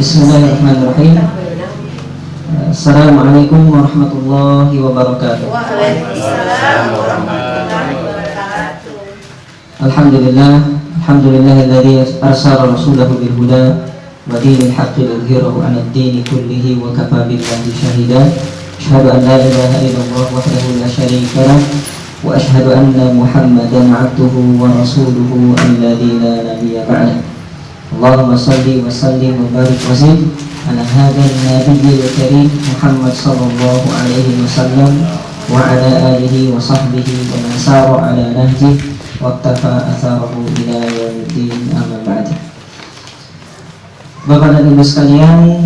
Bismillahirrahmanirrahim. Assalamualaikum warahmatullahi wabarakatuh. Waalaikumsalam warahmatullahi wabarakatuh. Alhamdulillahilladzi arsala rasulahu bil huda wa dinil haqqi liyudhhirahu 'alad dini kullihi wa kafaa billahi shahida. Asyhadu an la ilaha illallah wahdahu la syarika lah wa asyhadu anna Muhammadan 'abduhu wa rasuluhu alladzi la nabiyya ba'dah. Allahumma shalli wa sallim wa barik wa zid ala hadzal nabiyil karim Muhammad sallallahu alaihi wasallam wa ala alihi wa sahbihi wa man sara ala nahjihi waqtafa atharahu ila yaumiddin, amma ba'd. Bapak dan Ibu sekalian,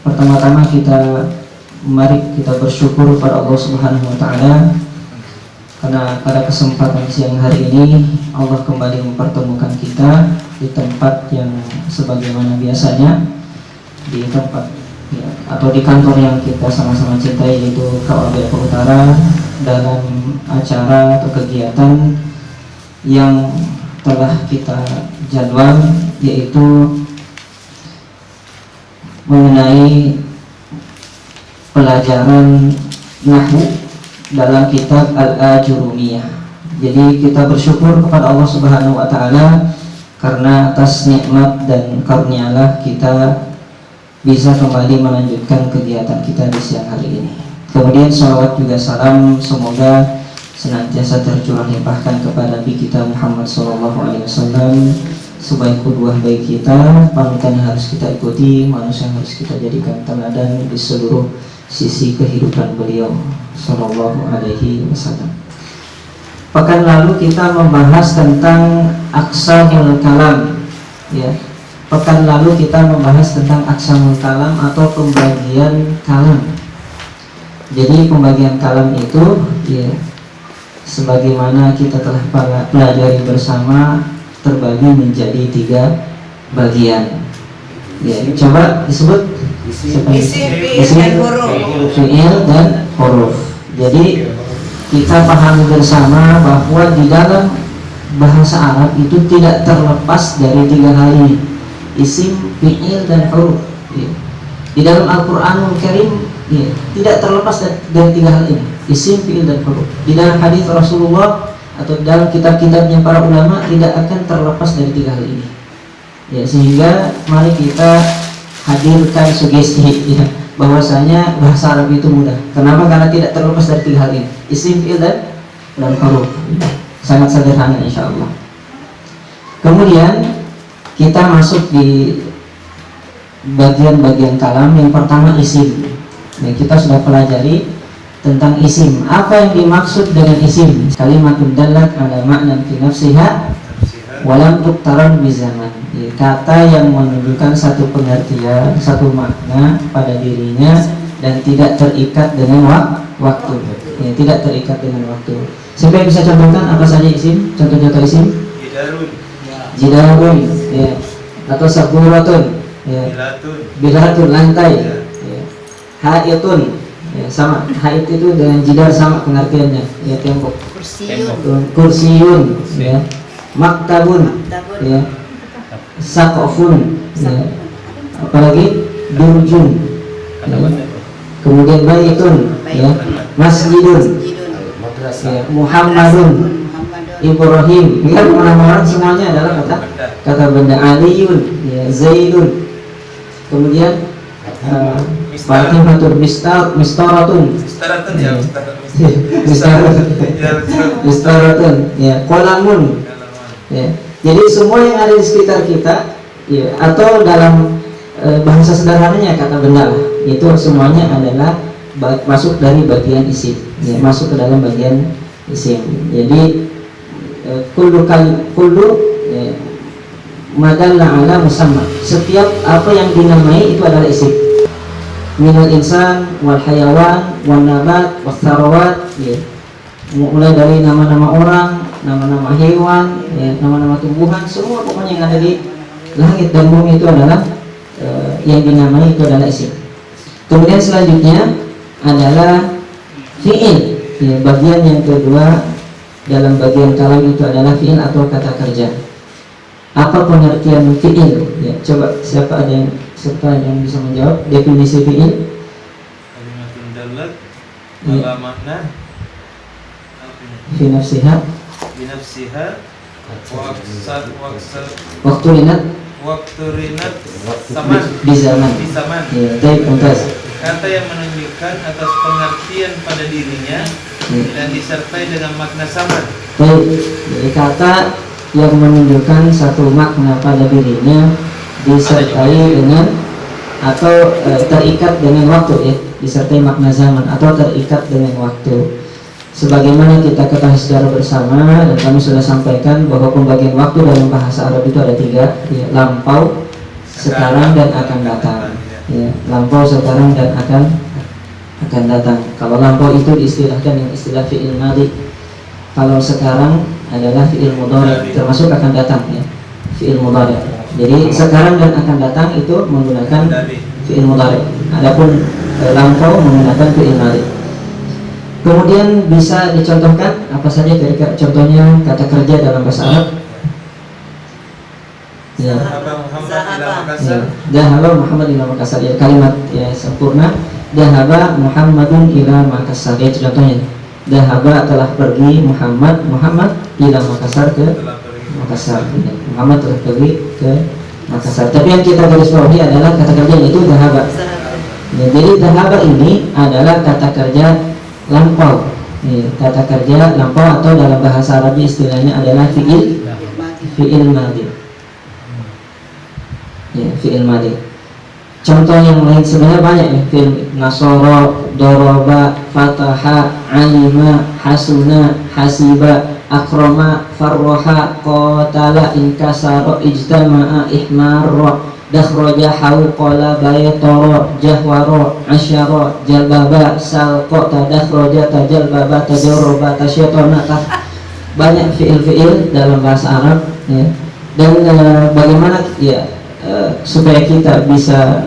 pertama-tama mari kita bersyukur pada Allah Subhanahu wa taala karena pada kesempatan siang hari ini Allah kembali mempertemukan kita di tempat yang sebagaimana biasanya, di tempat atau di kantor yang kita sama-sama cintai, yaitu KWBF Utara, dalam acara atau kegiatan yang telah kita jadwal, yaitu mengenai pelajaran nahwu dalam kitab Al-Ajurumiyah. Jadi kita bersyukur kepada Allah Subhanahu wa taala karena atas nikmat dan karunia-Nya kita bisa kembali melanjutkan kegiatan kita di siang hari ini. Kemudian salawat juga salam semoga senantiasa tercurah limpahkan kepada Nabi kita Muhammad SAW sebagai qudwah bagi kita, panutan yang harus kita ikuti, manusia yang harus kita jadikan teladan di seluruh sisi kehidupan beliau Sallallahu Alaihi Wasallam. Pekan lalu kita membahas tentang aqsamul kalam, ya. Pekan lalu kita membahas tentang aqsamul kalam atau pembagian kalam. Jadi pembagian kalam itu, ya, sebagaimana kita telah pelajari bersama, terbagi menjadi 3 bagian. Ya, coba disebut Isim, fi'il, dan huruf. Fi'il dan huruf. Jadi kita pahami bersama bahwa di dalam bahasa Arab itu tidak terlepas dari 3 hal ini: isim, fi'il, dan huruf. Ya. Di dalam Al-Qur'anul Karim, ya, tidak terlepas dari 3 hal ini: isim, fi'il, dan huruf. Di dalam hadis Rasulullah atau dalam kitab-kitabnya para ulama tidak akan terlepas dari 3 hal ini. Ya, sehingga mari kita hadirkan sugesti, ya, bahwasanya bahasa Arab itu mudah. Kenapa? Karena tidak terlepas dari 3 hal ini: isim, fi'il, dan huruf. Sangat sederhana insyaallah. Kemudian kita masuk di bagian-bagian kalam. Yang pertama isim. Nah, kita sudah pelajari tentang isim. Apa yang dimaksud dengan isim? Kalimatun dallat ala ma'nan fi nafsiha walam tuqtaran bi zaman. Kata yang menunjukkan satu pengertian, satu makna pada dirinya dan tidak terikat dengan waktu. Ya, tidak terikat dengan waktu. Siapa yang bisa contohkan apa saja isim? Contoh-contoh isim? Jidarun, ya. Atau saburatun, ya. Bilatun, lantai, ya. Haitun, ya, sama. Hait itu dengan jidar sama pengertiannya, ya, tembok. Kursiyun, ya. Maktabun, ya. Saqafun, ya. Apalagi durjun, ya. Kemudian baitun, ya. Masjidun, ya. Muhammadun, Ibrahim. Ini kan orang-orang semuanya adalah kata benda. Aliyun, ya. Zaidun. Kemudian Fatihatul mistaratun, ya. Mistaratun, ya. Qalamun, ya. Jadi semua yang ada di sekitar kita, ya, atau dalam bahasa sederhananya kata benda, itu semuanya adalah masuk dari bagian isim, ya, masuk ke dalam bagian isim. Jadi kullu ya, madalla ala musamma, setiap apa yang dinamai itu adalah isim. Minal insan wal hayawan wan nabat was sarawat, ya. Mulai dari nama-nama orang, nama-nama hewan, ya, nama-nama tumbuhan, semua pokoknya yang ada di langit dan bumi itu adalah yang dinamai itu adalah isim. Kemudian selanjutnya adalah fi'il, ya, bagian yang kedua dalam bagian kalam itu adalah fi'il atau kata kerja. Apa pengertian fi'il? Ya, coba siapa ada yang serta yang bisa menjawab definisi fi'il. Kalimatun dalat Iya. ala makna Fi nafsiha binafsiha waktu rinat waktu rinat saman di zaman. di zaman. Ya, baik, mumtaz. Kata yang menunjukkan atas pengertian pada dirinya Ya. dan disertai dengan makna saman. Baik, jadi kata yang menunjukkan satu makna pada dirinya disertai dengan atau terikat dengan waktu, ya, disertai makna zaman atau terikat dengan waktu. Sebagaimana kita ketahui secara bersama dan kami sudah sampaikan bahwa pembagian waktu dalam bahasa Arab itu ada 3, ya, lampau, sekarang dan akan datang. Ya, lampau, sekarang dan akan datang. Kalau lampau itu diistilahkan dengan istilah fi'il madhi. Kalau sekarang adalah fi'il mudhari, termasuk akan datang, ya, fi'il mudhari. Jadi sekarang dan akan datang itu menggunakan fi'il mudhari. Adapun lampau menggunakan fi'il madhi. Kemudian bisa dicontohkan apa saja kira-kira contohnya kata kerja dalam bahasa Arab? Ya. Abang Muhammad ila Ya. Makassar. Dahaba Muhammad ila Makassar, ya, kalimat ya sempurna. Dahaba Muhammadun ila Makassar, itu contohnya. Dahaba telah pergi Muhammad ila Makassar ke Telah pergi. Makassar. Ya, Muhammad telah pergi ke Makassar. Tapi yang kita garis bawahi adalah kata kerja yaitu dahaba. Ya, jadi dahaba ini adalah kata kerja lampau. Ya, kata kerja lampau atau dalam bahasa Arab istilahnya adalah fi'il madhi. Ya, fi'il madhi. Contoh yang lain sebenarnya banyak, ya, fi'il nasara, daraba, fataha, alima, hasuna, hasiba, akrama, farroha, qatala, inkasara, ijtama'a, ihmarra, dakhraja, hawqala, baytara, jahwara, asyara, jalbaba, salqata, dakhraja, tajalbaba, tajarraba, tasyatana. Banyak fi'il-fi'il dalam bahasa Arab, ya. Dan bagaimana, ya, supaya kita bisa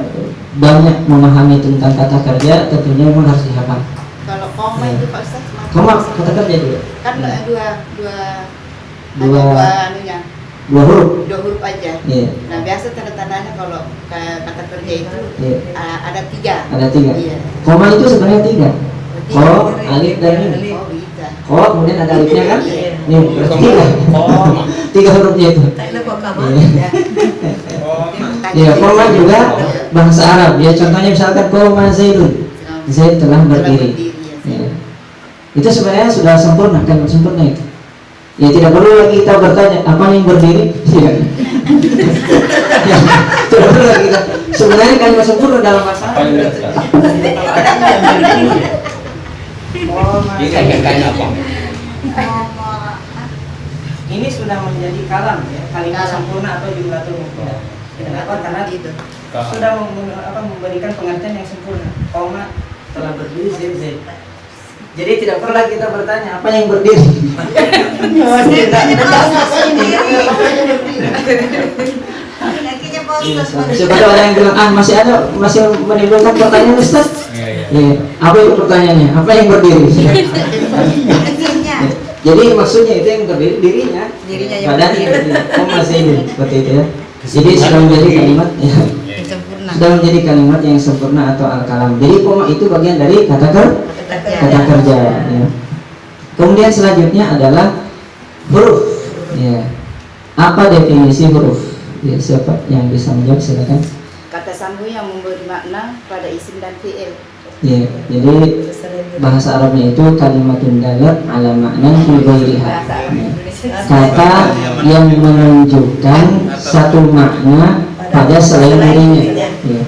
banyak memahami tentang kata kerja, tentunya memang harus dihafal. Kalau koma itu Pak Ustaz, Koma kata kerja juga. kan dua anunya, dua huruf. dua huruf aja. Iya. Nah biasa tanda-tandanya kalau kata kerja itu Iya. ada 3. Ada 3. Iya. Koma itu sebenarnya 3. Ko, alif dan mim. Oh bisa. Ko, kemudian ada alifnya kan? Iya. Mim. Berarti 3. 3 hurufnya itu. Iya. Ya, koma juga bahasa Arab. Ya, contohnya misalkan koma Zaidun. Zaid telah berdiri. Ya. Itu sebenarnya sudah sempurna, kan sempurna itu. Ya, tidak perlu lagi kita bertanya apa yang berdiri. Ya. Ya, tidak perlu lagi kita. Sebenarnya kalimat sempurna dalam bahasa Arab. Ini sudah menjadi kalam, ya, kalimat sempurna atau jumlatul mufradah. Kenapa? Karena itu sudah memberikan pengertian yang sempurna. Koma telah berdiri Z. Jadi tidak perlu lagi kita bertanya apa yang berdiri. Siapa tahu ada yang bilang masih menimbulkan pertanyaan Ustaz. Iya. Apa itu pertanyaannya? Apa yang berdiri? Jadi maksudnya itu yang berdiri dirinya yang badannya. berdiri. Koma Zaidun seperti itu, ya. Jadi sudah menjadi kalimat, ya, Sempurna. sudah menjadi kalimat yang sempurna atau al-kalam. Jadi koma itu bagian dari kata kerja, ya. Kemudian selanjutnya adalah huruf, ya. Apa definisi huruf? Ya, siapa yang bisa menjawab, silakan. Kata sambung yang memberi makna pada isim dan fi'il. Ya, jadi bahasa Arabnya itu kalimatun dalat ala makna fi ghairiha. Ya. Kata yang menunjukkan satu makna pada selain dirinya, ya.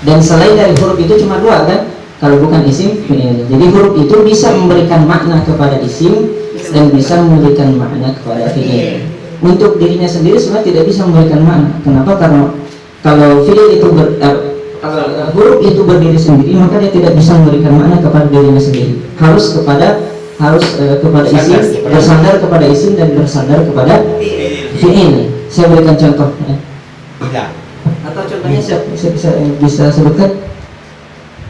Dan selain dari huruf itu cuma 2 kan, kalau bukan isim fi'il. Jadi huruf itu bisa memberikan makna kepada isim dan bisa memberikan makna kepada fi'il. Untuk dirinya sendiri sebenarnya tidak bisa memberikan makna. Kenapa? Karena kalau fi'il itu huruf itu berdiri sendiri, maka dia tidak bisa memberikan makna kepada dirinya sendiri. Harus kepada isim, bersandar kepada isim dan bersandar kepada fi'il. Saya berikan contoh, ya. Atau contohnya saya bisa sebutkan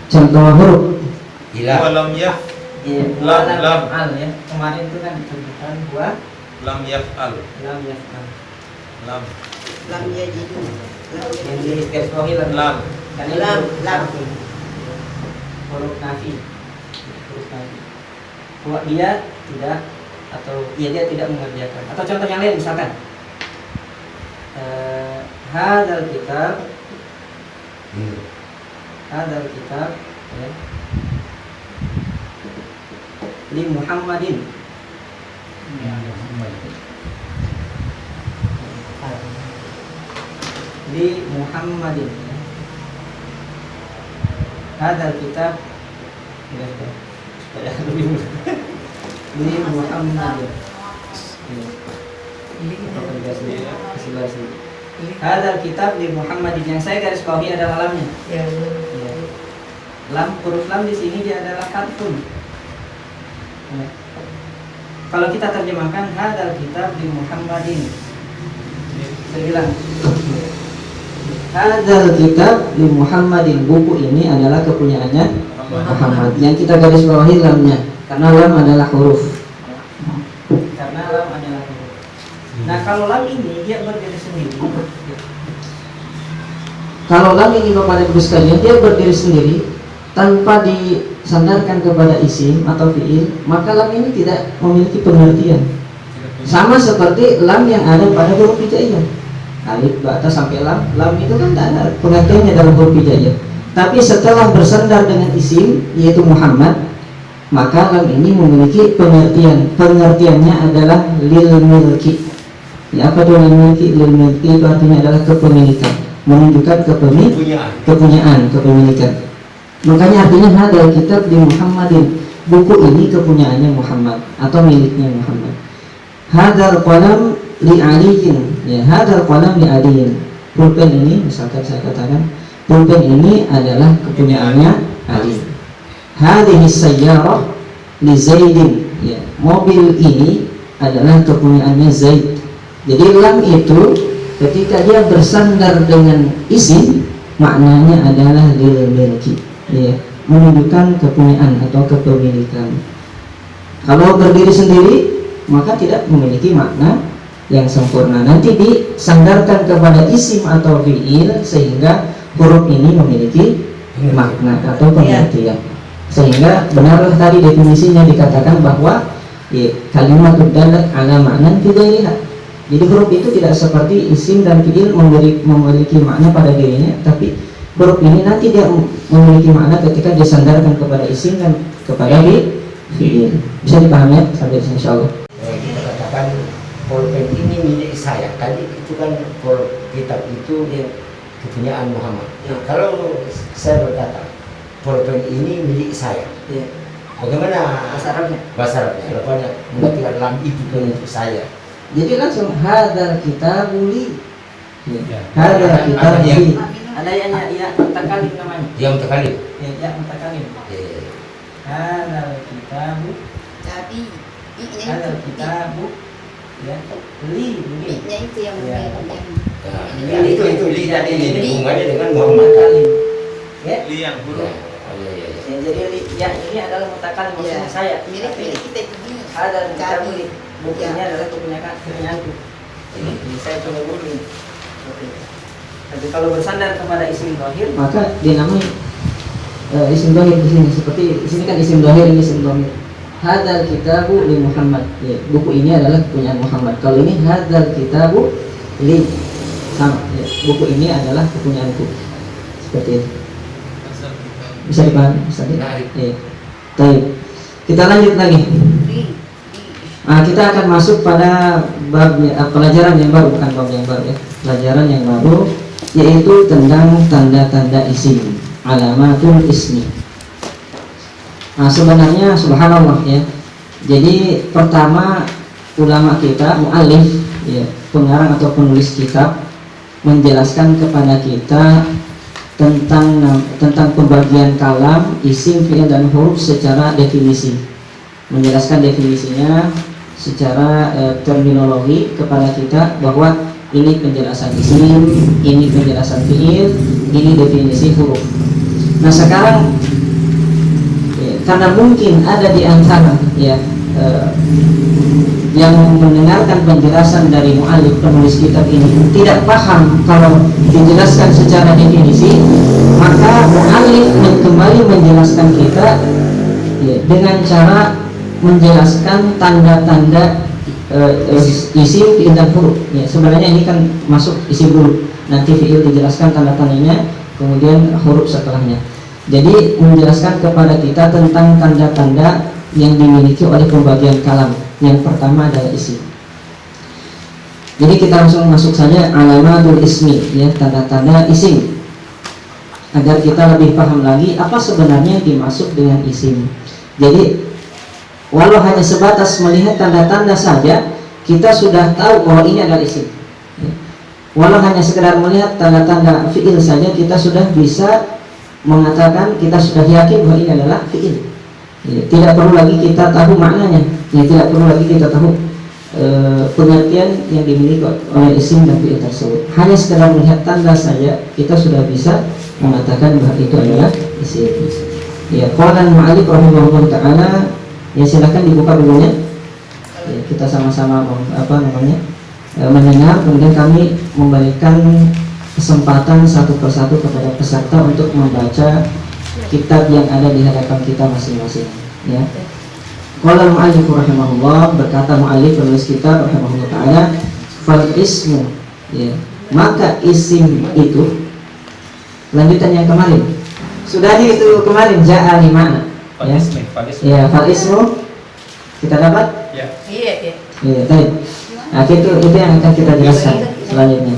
contoh huruf. Walam yaf Lam, ya. Kemarin itu kan disebutkan lam yaf'al. lam yaf'al. Lam. Lam yajidu. Lam Yang yajidu. di garis bawahi lam. Lam. Karena Lam, itu lam. huruf nafi. Huruf nafi. Bahwa dia tidak atau dia tidak mengerjakan. Atau contoh yang lain misalkan hadal kitab ya, li Muhammadin. Li Muhammadin. Hadal kitab supaya lebih mudah. Li Muhammadin. Kasih bahasa. Hadal kitab li Muhammadin, yang saya garis bawahi adalah lamnya. Ya. Ya. Lam, huruf lam di sini dia adalah harfun. Ya. Kalau kita terjemahkan hadal kitab li Muhammadin. Saya bilang hadal kitab li Muhammadin, buku ini adalah kepunyaannya Muhammad. Yang kita garis bawahi lamnya, karena lam adalah huruf. Karena lam adalah huruf. Nah, kalau lam ini dia berdiri sendiri. Kalau lam ini Bapak Ibu sekalian, dia berdiri sendiri tanpa disandarkan kepada isim atau fiil, maka lam ini tidak memiliki pengertian. Sama seperti lam yang ada pada huruf hijaiyah. Alif, ba, ta sampai lam, lam itu kan tidak ada pengertiannya dalam huruf hijaiyah. Tapi setelah bersandar dengan isim yaitu Muhammad, maka lam ini memiliki pengertian. Pengertiannya adalah lil milki. Ya, apa itu lil milki? Lil milki itu artinya adalah kepemilikan, menunjukkan kepemilikan. Makanya artinya hadal kitab di Muhammadin, buku ini kepunyaannya Muhammad atau miliknya Muhammad. Hadal qalam li aliyin, ya, hadal qalam li aliyin. Pulpen ini, misalkan saya katakan pulpen ini adalah kepunyaannya Ali. Hadhihi sayyarah li Zaidin, ya, mobil ini adalah kepunyaannya Zaid. Jadi lam itu ketika dia bersandar dengan isim, maknanya adalah lil milki, ya, menunjukkan kepunyaan atau kepemilikan. Kalau berdiri sendiri maka tidak memiliki makna yang sempurna. Nanti disandarkan kepada isim atau fiil sehingga huruf ini memiliki makna atau pengertian. Sehingga benarlah tadi definisinya dikatakan bahwa ya, kalimat dalat ala makna tidak lihat. Jadi huruf itu tidak seperti isim dan fiil memiliki makna pada dirinya, tapi huruf ini nanti dia memiliki makna ketika disandarkan kepada isim dan kepada fiil. Bisa dipahami ya sampai sini insyaallah. Kita katakan pulpen ini milik saya. Tadi itu kan kitab itu kepunyaan Muhammad. Ya. Kalau saya berkata pulpen ini milik saya, Ya. bagaimana Bahasa Arabnya? bahasa Arabnya? Rupanya mengertikan lam itu untuk saya. Jadi langsung hadal kitabu li. Ya. Hadal kitabu Ada li. Ada yang ya mutakalim namanya. Yang terkali. Ya mutakalim. Hadal kitabu. Jadi i-nya Hadal itu kitabu. Ya. Li. i-nya itu yang Ya. Nah, itu lihat ini hubungannya dengan Muhammad. Mutakalim. Ya. Li yang huruf. Iya. Ya, jadi li, ya ini adalah mutakalim maksudnya saya. milik kita itu di. Hadal kitabu li. Jadi Buku ini adalah kepunyaanku. Jadi saya coba buku ini. Oke. Tapi kalau bersandar kepada isim dhahir maka dinamai isim dhahir di sini. Seperti di sini kan isim dhahir, ini isim dhahir. Hadzal kitabu li Muhammad. Ya, buku ini adalah kepunyaan Muhammad. Kalau ini hadzal kitabu li, sama. Ya, buku ini adalah kepunyaanku. Seperti itu. Asal kita Bisa dipahami? Bisa Menarik. Ya. Baik. Kita lanjut lagi. Kita akan masuk pada bab pelajaran yang baru, bukan bab yang baru ya. Pelajaran yang baru yaitu tentang tanda-tanda isim, alamatul ismi. Sebenarnya subhanallah ya. Jadi pertama ulama kita, muallif ya, pengarang atau penulis kitab menjelaskan kepada kita tentang pembagian kalam, isim, fi'il dan huruf secara definisi. Menjelaskan definisinya secara terminologi kepada kita bahwa ini penjelasan isim, ini penjelasan fiil, ini definisi huruf. Nah sekarang ya, karena mungkin ada di antara ya yang mendengarkan penjelasan dari mu'allif penulis kitab ini tidak paham kalau dijelaskan secara definisi, maka mu'allif kembali menjelaskan kita ya, dengan cara menjelaskan tanda-tanda isim, fi'il dan huruf. Ya, sebenarnya ini kan masuk isim dulu, nanti fi'il dijelaskan tanda-tandanya, kemudian huruf setelahnya. Jadi menjelaskan kepada kita tentang tanda-tanda yang dimiliki oleh pembagian kalam. Yang pertama adalah isim. Jadi kita langsung masuk saja alamatul ismi, ya, tanda-tanda isim, agar kita lebih paham lagi apa sebenarnya dimaksud dengan isim. Jadi walau hanya sebatas melihat tanda-tanda saja, kita sudah tahu bahwa ini adalah isim. Walau hanya sekedar melihat tanda-tanda fi'il saja, kita sudah bisa mengatakan, kita sudah yakin bahwa ini adalah fi'il. Ya, tidak perlu lagi kita tahu maknanya, ya, tidak perlu lagi kita tahu pengertian yang dimiliki oleh isim dan fi'il tersebut. Hanya sekedar melihat tanda saja, kita sudah bisa mengatakan bahwa itu adalah isim. Ya, qala al-mu'allif rahimahullah ta'ala. Ya, silakan dibuka dulunya. Ya, kita sama-sama mendengar, kemudian kami memberikan kesempatan satu persatu kepada peserta untuk membaca kitab yang ada di hadapan kita masing-masing. Ya. Qala al-mu'allif rahimahullah, berkata mu'allif penulis kitab rahimahullah ta'ala, fal ismu, ya, maka isim itu, lanjutan yang kemarin sudah itu kemarin, ja'a li ma'na, ya. Ya, fal ismu kita dapat? Ya. Iya. Iya, baik. Nah, itu yang akan kita jelaskan selanjutnya.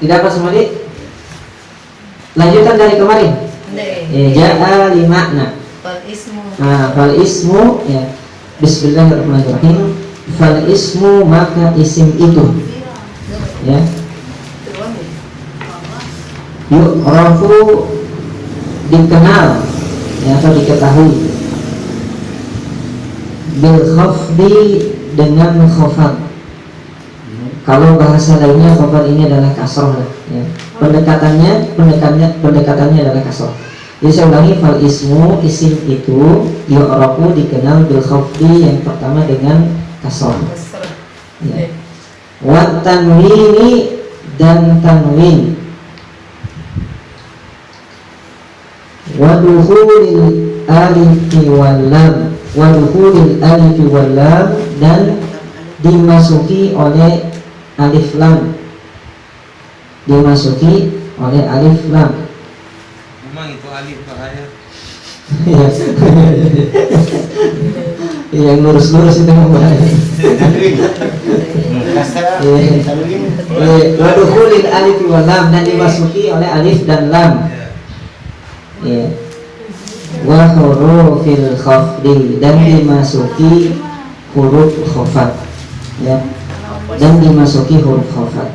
Tidak apa semua, Dik? Lanjutan dari kemarin. Ja'a li makna. Fal ismu, ya. Bismillahirrahmanirrahim. Fal ismu, maka isim itu, ya, yu'rafu, dikenal, ya, atau diketahui, bil khafdi, dengan khafad. Kalau bahasa lainnya khafad ini adalah kasroh, ya. Pendekatannya adalah kasroh. Jadi saya ulangi, fal ismu, isim itu, yu'rafu, dikenal, bil khafdi, yang pertama dengan kasroh, ya. Wa tanwini, dan tanwin, wa dukhulil alifi wal lam, wa dukhulil alifi wal lam, dan dimasuki oleh alif lam, dimasuki oleh alif lam. Memang itu alif bahaya. Yang lurus-lurus itu bahaya. Wa dukhulil alif wal lam, dan dimasuki oleh alif dan lam. Ya. Wa hurufil khafdi, dan dimasuki huruf khafat, ya, dan dimasuki huruf khafat.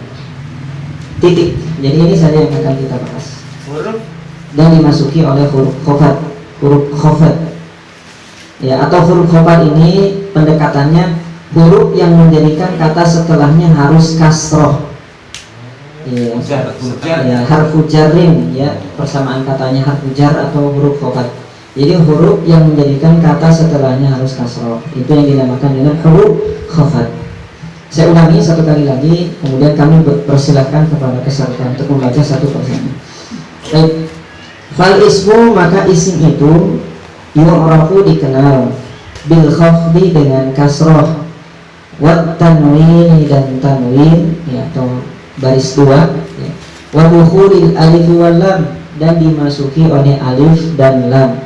Titik. Jadi ini saja yang akan kita bahas. Huruf Dan dimasuki oleh huruf khafat, huruf khafat. Ya, atau huruf khafat ini pendekatannya huruf yang menjadikan kata setelahnya harus kasroh. Ya, harfu jarrin, ya, persamaan katanya harfu jar atau huruf khafat. Jadi huruf yang menjadikan kata setelahnya harus kasroh, itu yang dinamakan dengan huruf khafat. Saya ulangi satu kali lagi, kemudian kami persilahkan kepada peserta untuk membaca satu persatu. Baik. Fal ismu, maka isim itu, yu'rafu, dikenal, bil khafdi, dengan kasroh, wat tanwin, dan tanwin, ya, atau baris dua, ya, wa dukhulil alif wal lam, dan dimasuki oleh alif dan lam.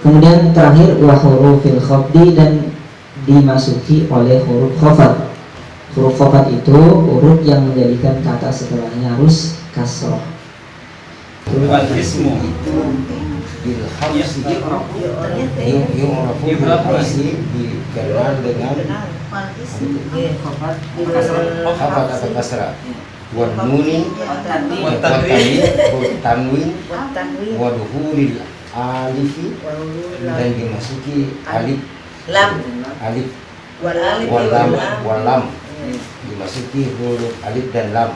Kemudian terakhir wa hurufil khafdi, dan dimasuki oleh huruf khafat. Huruf khafat itu huruf yang menjadikan kata setelahnya harus kasroh. fal ismu bil khamsi yu'rafu dikenal dengan khafat atau kasrah, wan nunin, wat tanwin, wa dukhulil alifi, dan dimasuki alif lam, alif wal lam, dimasuki huruf alif dan lam,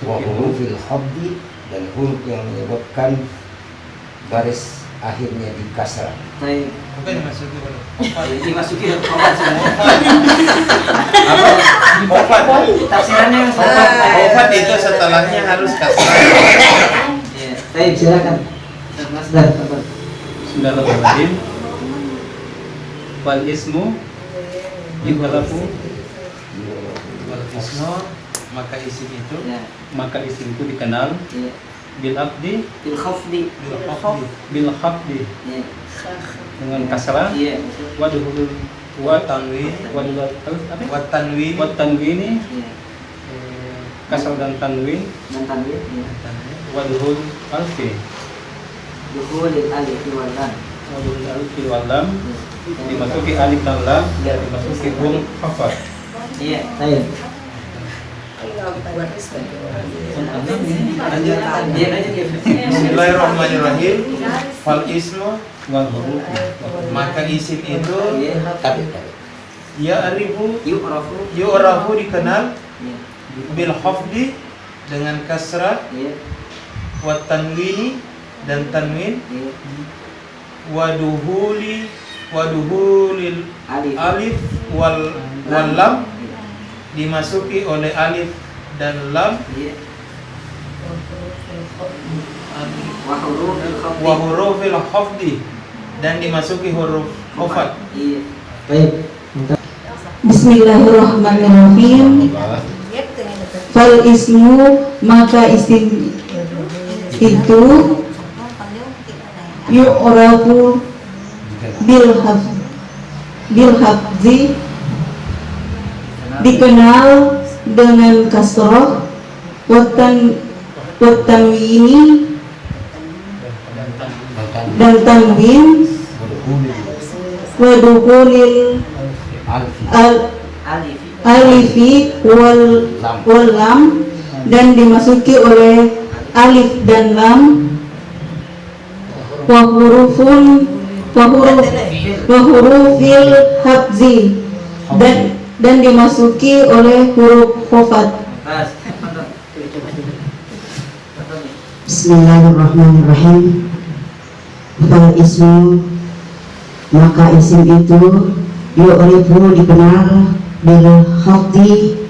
wa hurufil khafdi, dan huruf yang menyebabkan baris akhirnya di kasrah. Baik. Bukan dimasuki huruf Dimasuki khobat sebenarnya. khofat. Tafsirannya Khofat itu setelahnya harus kasrah. Iya. Baik, silakan. Mas Dar, kabar. Bismillahirrahmanirrahim. Wal ismu yughalafu Wal ismu, maka isim itu Ya. maka isim itu dikenal Iya. bil abdi Bil khafdi. bil khafdi Iya. dengan kasrah Iya. wa duhulul wa tanwin wa dulul apa wa tanwin wa tanwini Iya. kasrah dan tanwin Dan tanwin. Iya. wa duhul alfi Dukhulil alif wal lam. wa duhul alfi wal lam dimasuki alif dan lam dan dimasuki huruf khafat. Iya. Baik. Bismillahirrahmanirrahim. Fal ismu, Wal huruf maka isim itu Tapi ya'rifu Yu'rafu. dikenal Iya. bil khafdi dengan kasrah Iya. wa tanwini dan tanwin Iya. wa duhulil Alif. alif wal lam dimasuki oleh alif dan lam Iya. Wa hurufil khafdi. wa hurufil khafdi dan dimasuki huruf khafat. Iya. Baik. Bismillahirrahmanirrahim. Fal ismu maka isim itu yu'rafu bil hafzi dikenal dengan kasroh watan tanwini dan tanwin wa dukhulil Alif. alifi wal lam dan dimasuki oleh alif dan lam wa hurufil hafzi dan dimasuki oleh huruf khafat. Mas. Bismillahirrahmanirrahim. Fal ismu maka isim itu yu'rifu dikenal bil khafdi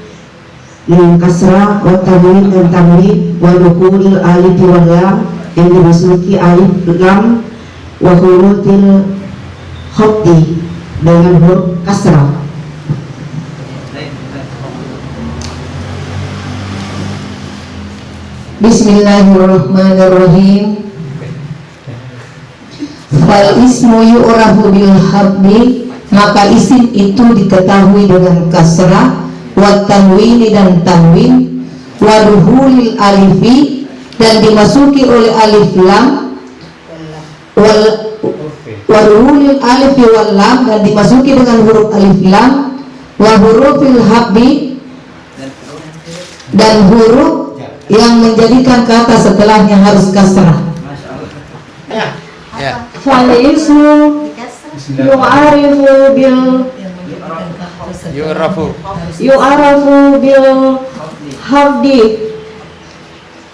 dengan kasrah wa tanwin dan tanwin wa dukhulil alif wal lam yang dimasuki alif lam wa hurufil khafdi dengan huruf kasrah. Bismillahirrahmanirrahim. Fal ismu yu'rafu bil habbi maka isim itu diketahui dengan kasrah wa tanwini dan tanwin wa duhulil alifi dan dimasuki oleh alif lam wa duhulil alifi wal lam dan dimasuki dengan huruf alif lam wa hurufil habbi dan huruf yang menjadikan kata setelahnya harus kasrah. Ya. Fal ismu yu'arifu bil hafdi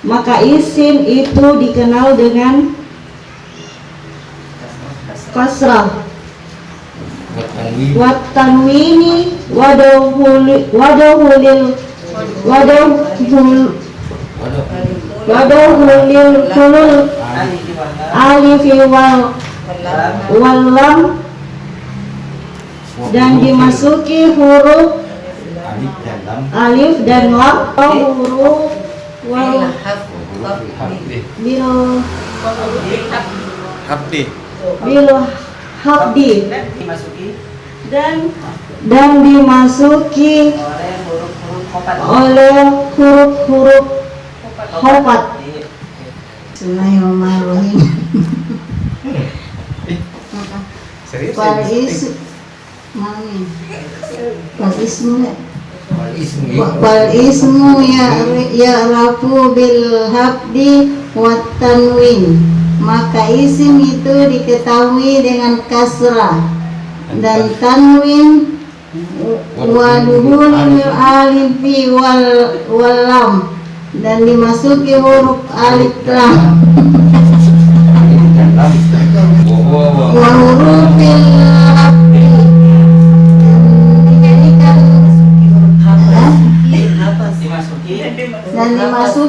maka isim itu dikenal dengan kasrah wa tanwini wa duhulil hulul alifi wal lam dan dimasuki huruf alif dan lam huruf wal bil hafdi dan dimasuki oleh huruf khafat. Bismillahirrahmanirrahim. Wal ismu ya'rafu bil habdi wat tanwin maka isim itu diketahui dengan kasrah dan tanwin wa duhulil alifi wal lam dan dimasuki huruf alif lam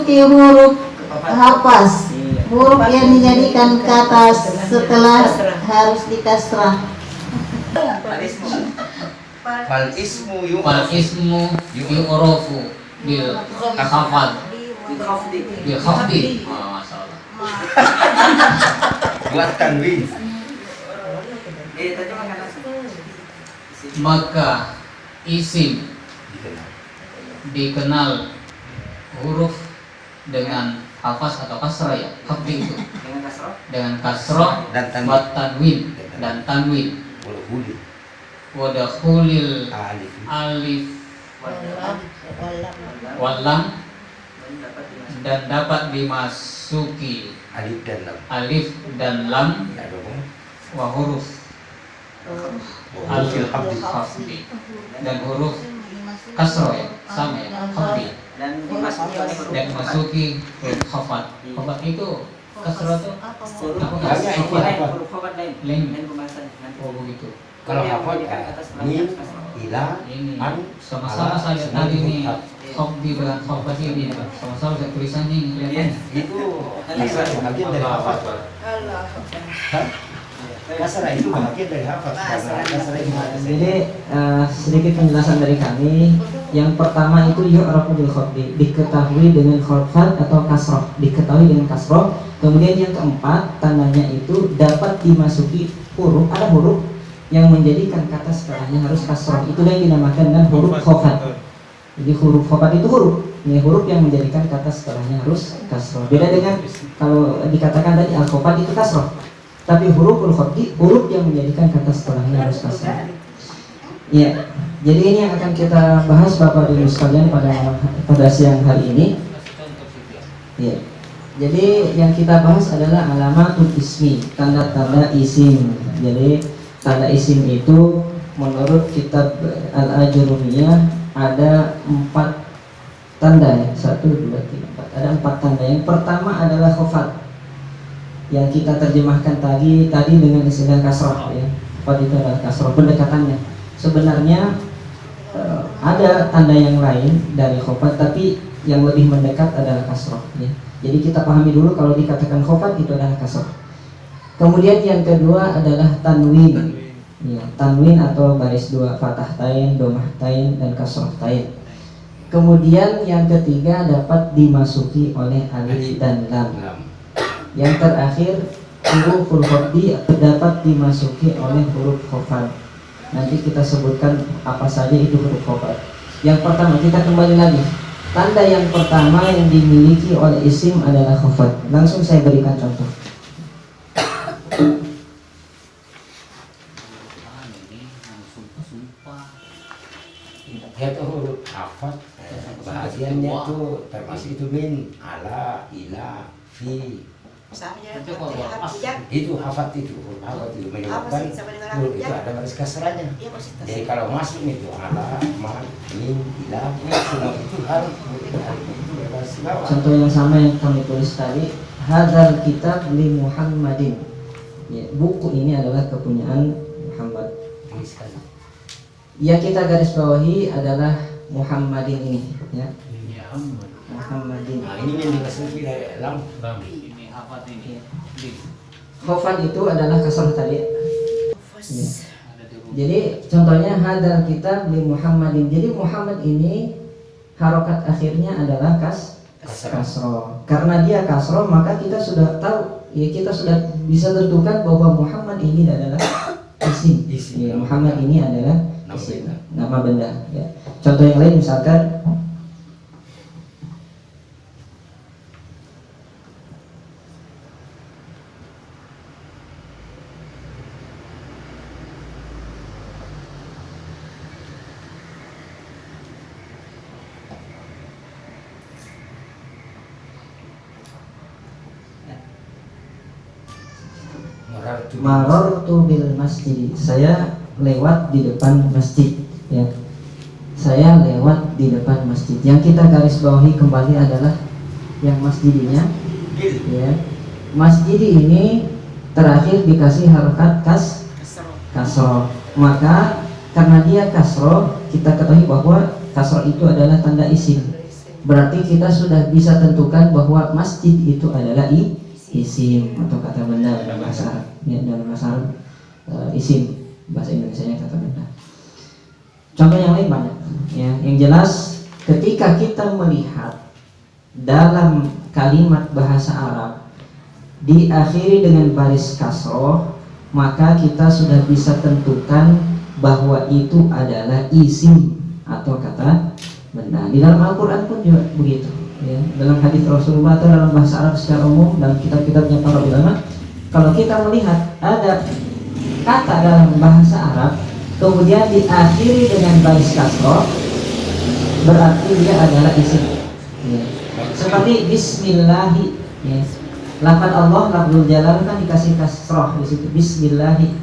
memasuki huruf hafaz, huruf yang dijadikan kata setelah harus dikasrah. Fal ismu Fal ismu yu'rafu bil khafad bil khafdi. Masalah. buat tanwin. Maka isim dikenal huruf dengan hafaz atau kasrah ya, khafdi itu dengan kasrah Dan tanwin. wa tanwin dan tanwin wa dakhulil alif wal lam dan dapat dimasuki alif dan lam wa huruf alif khafdi dan huruf kasrah ya, sama ya, khafdi dan dimasuki huruf khafat. Khafat itu kasrah tuh apa kasrah? Lain. Oh begitu. Kalau hafal mim, ila, Ini an, sama-sama saya tadi nih khafdi dengan khafat ini sama-sama saya tulisannya ini kelihatan. itu bagian dari hafal. Kasrah itu bagian dari hafal. Kasrah itu Jadi sedikit penjelasan dari kami. Yang pertama itu yu'rafu bil khafdi, diketahui dengan khafat atau kasroh, diketahui dengan kasroh. Kemudian yang keempat, tandanya itu dapat dimasuki huruf, ada huruf yang menjadikan kata setelahnya harus kasroh. Itulah yang dinamakan dengan huruf khafat. Jadi huruf khafat itu huruf, ya, huruf yang menjadikan kata setelahnya harus kasroh. Beda dengan kalau dikatakan tadi al-khafat itu kasroh. Tapi huruf khafdi, huruf yang menjadikan kata setelahnya harus kasroh. Ya, jadi ini yang akan kita bahas Bapak Ibu sekalian pada siang hari ini. Ya, jadi yang kita bahas adalah alamatul ismi, tanda-tanda isim. Jadi tanda isim itu menurut kitab Al-Ajurumiyah ada 4 tanda ya, 1, 2, 3, 4. Ada 4 tanda. Yang pertama adalah khafat, yang kita terjemahkan tadi dengan istilah kasroh ya. Khafat itu adalah kasroh, pendekatannya. Sebenarnya ada tanda yang lain dari khafat, tapi yang lebih mendekat adalah kasroh ya. Jadi kita pahami dulu kalau dikatakan khafat itu adalah kasroh. Kemudian yang kedua adalah tanwin ya, tanwin atau baris 2 fathah tain, domah tain, dan kasroh tain. Kemudian yang ketiga dapat dimasuki oleh alif dan lam. Yang terakhir huruf khafdi dapat dimasuki oleh huruf khafat. Nanti kita sebutkan apa saja itu huruf khafat. Yang pertama, kita kembali lagi. Tanda yang pertama yang dimiliki oleh isim adalah khafat. Langsung saya berikan contoh. itu huruf hafat. Bahagiannya itu termasuk itu min, ala, ila, fi. Itu hafat itu huruf hafat itu menyebabkan huruf itu ada baris kasrahnya. Jadi kalau masuk itu ala, ma, min, ila, semua itu harus baris bawah. Contoh yang sama yang kami tulis tadi, hadzal kitab li Muhammadin. Ya, buku ini adalah kepunyaan Muhammad. Yang kita garis bawahi adalah Muhammadin ini ya. Muhammadin. Nah, ini yang dimasuki dari lam. Ini hafat ini. Khafat itu adalah kasrah tadi. Ya. Jadi contohnya hadzal kitab li Muhammadin. Jadi Muhammad ini harokat akhirnya adalah kasroh. Karena dia kasroh maka kita sudah tahu ya, kita sudah bisa tentukan bahwa Muhammad ini adalah isim. Ya, Muhammad ini adalah isim, nama benda ya. Contoh yang lain misalkan marartu bil masjid, saya lewat di depan masjid ya. Saya lewat di depan masjid. Yang kita garis bawahi kembali adalah yang masjidinya ya. Masjid ini terakhir dikasih harokat kasroh. Maka karena dia kasroh, kita ketahui bahwa kasroh itu adalah tanda isim. berarti kita sudah bisa tentukan bahwa masjid itu adalah isim atau kata benda dalam bahasa Arab. Ya, dalam bahasa Arab isim, bahasa Indonesianya kata benda. Contoh yang lain banyak. Ya, yang jelas ketika kita melihat dalam kalimat bahasa Arab diakhiri dengan baris kasroh, maka kita sudah bisa tentukan bahwa itu adalah isim atau kata benda. Di dalam Al-Quran pun juga begitu. Ya. Dalam hadis Rasulullah atau dalam bahasa Arab secara umum, dalam kitab-kitabnya para ulama, kalau kita melihat ada kata dalam bahasa Arab kemudian diakhiri dengan baris kasroh, berarti dia adalah isim. Ya. Seperti Bismillahi. Ya. Lafaz Allah, lafzul jalal kan dikasih kasroh di situ. Bismillahi,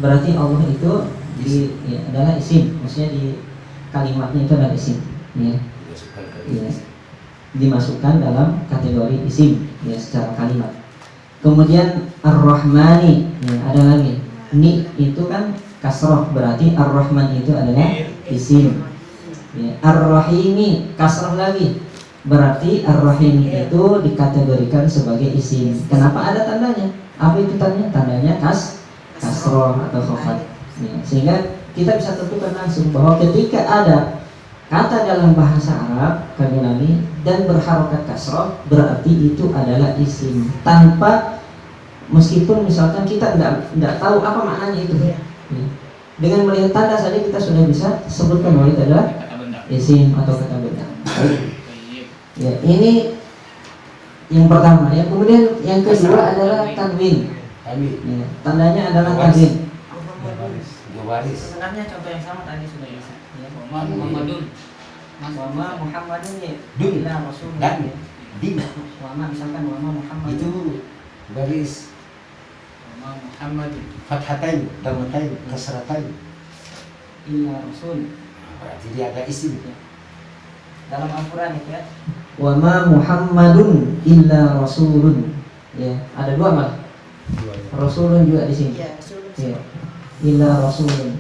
berarti Allah itu adalah isim. Maksudnya di kalimatnya itu adalah isim. Ya. Ya. Dimasukkan dalam kategori isim ya, secara kalimat. Kemudian Ar-Rahmani, ya, ada lagi. Ni itu kan kasroh, berarti Ar-Rahman itu adalah isim. Ya. Ar-Rahimi kasroh lagi, berarti Ar-Rahim itu dikategorikan sebagai isim. Kenapa ada tandanya? Apa itu tandanya? Tandanya kasroh atau khafat. Ya, sehingga kita bisa tentukan langsung bahwa ketika ada kata dalam bahasa Arab kami ulangi dan berharokat kasroh, berarti itu adalah isim. Tanpa, meskipun misalkan kita tidak tahu apa maknanya itu. Ya. Dengan melihat tanda saja kita sudah bisa sebutkan bahwa itu adalah isim atau kata benda. Ya, ini yang pertama ya. Kemudian yang kedua adalah tanwin. Ya, tandanya adalah tanwin. Sebenarnya contoh yang sama tadi sudah bisa. Ya, Muhammadun. Wama Muhammadun ya. Ila Rasul. Dan di Wama misalkan Wama Muhammadun. itu baris Wama Muhammadun. fathatain, dhammatain, kasratain. Ila Rasul. Berarti dia ada isim. Dalam Al-Quran itu ya. Wa ma Muhammadun illa rasulun. Ya, ada dua malah. Rasulun juga di sini. Ya, Rasulullah. Ya. Illa rasulun.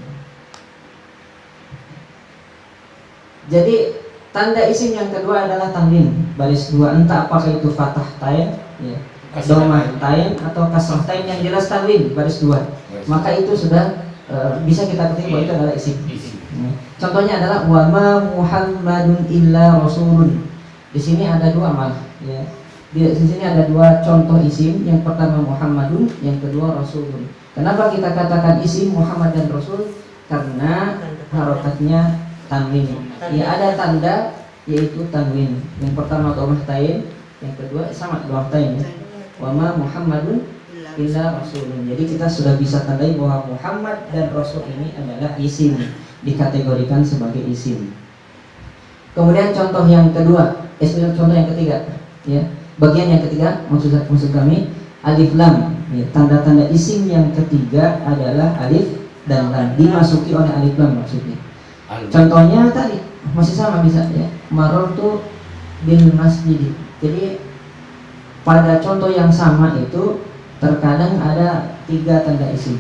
Jadi tanda isim yang kedua adalah tanwin, baris dua, entah apakah itu fathah tain, ya, domah tain atau kasrah tain, yang jelas tanwin baris dua. Maka itu sudah bisa kita ketahui bahwa itu adalah isim. Ya. Contohnya adalah wa ma Muhammadun illa rasulun. Di sini ada dua malah, ya. Di sini ada dua contoh isim. Yang pertama Muhammadun, yang kedua Rasulun. Kenapa kita katakan isim Muhammad dan Rasul? Karena harokatnya tanwin. Ya, ada tanda yaitu tanwin. Yang pertama domah tain, yang kedua sama domah tain. Ya. Wa ma Muhammadun illa Rasulun. Jadi kita sudah bisa tandai bahwa Muhammad dan Rasul ini adalah isim, dikategorikan sebagai isim. Kemudian contoh yang kedua, contoh yang ketiga, ya. Bagian yang ketiga maksud kami alif lam. Ya, tanda-tanda isim yang ketiga adalah alif dan lam, dimasuki oleh alif lam maksudnya. Contohnya tadi masih sama bisa ya. Marartu bil masjid. Jadi pada contoh yang sama itu terkadang ada tiga tanda isim.